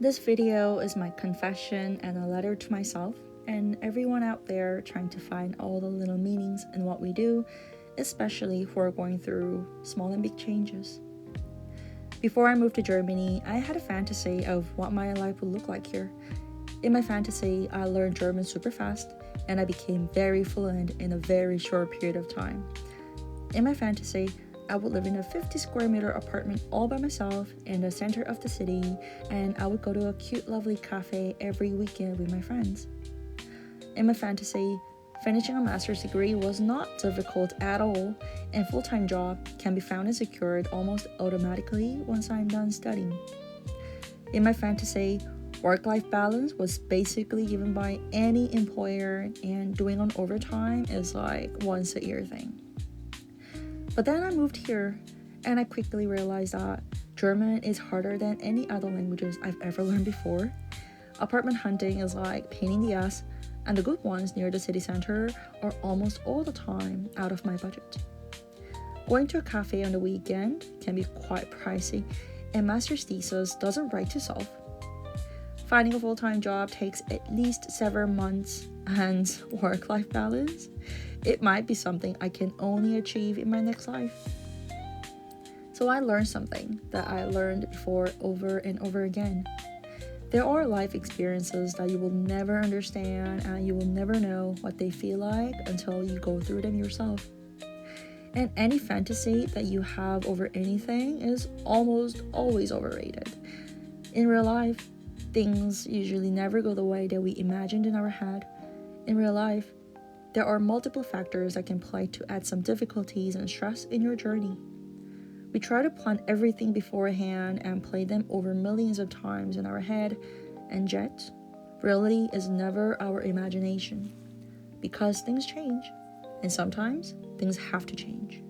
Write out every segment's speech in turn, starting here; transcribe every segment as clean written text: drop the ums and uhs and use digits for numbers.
This video is my confession and a letter to myself and everyone out there trying to find all the little meanings in what we do, especially who are going through small and big changes. Before I moved to Germany, I had a fantasy of what my life would look like here. In my fantasy, I learned German super fast and I became very fluent in a very short period of time. In my fantasy, I would live in a 50 square meter apartment all by myself in the center of the city, and I would go to a cute, lovely cafe every weekend with my friends. In my fantasy, finishing a master's degree was not difficult at all, and full-time job can be found and secured almost automatically once I'm done studying. In my fantasy, work-life balance was basically given by any employer, and doing on overtime is like once a year thing. But then I moved here, and I quickly realized that German is harder than any other languages I've ever learned before. Apartment hunting is like pain in the ass, and the good ones near the city center are almost all the time out of my budget. Going to a cafe on the weekend can be quite pricey, and master's thesis doesn't write to solve. Finding a full-time job takes at least several months, and work-life balance, it might be something I can only achieve in my next life. So I learned something that I learned before over and over again. There are life experiences that you will never understand and you will never know what they feel like until you go through them yourself. And any fantasy that you have over anything is almost always overrated. In real life, things usually never go the way that we imagined in our head. In real life, there are multiple factors that can play to add some difficulties and stress in your journey. We try to plan everything beforehand and play them over millions of times in our head, and yet, reality is never our imagination. Because things change, and sometimes things have to change.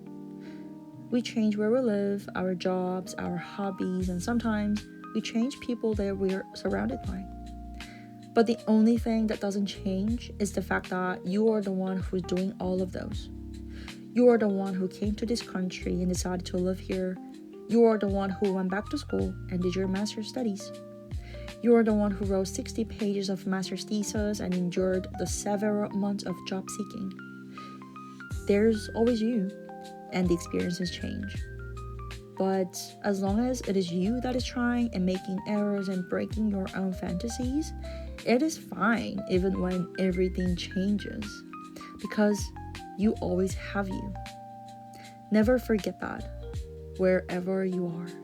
We change where we live, our jobs, our hobbies, and sometimes we change people that we're surrounded by. But the only thing that doesn't change is the fact that you are the one who's doing all of those. You are the one who came to this country and decided to live here. You are the one who went back to school and did your master's studies. You are the one who wrote 60 pages of master's thesis and endured the several months of job seeking. There's always you, and the experiences change. But as long as it is you that is trying and making errors and breaking your own fantasies, it is fine even when everything changes, because you always have you. Never forget that, wherever you are.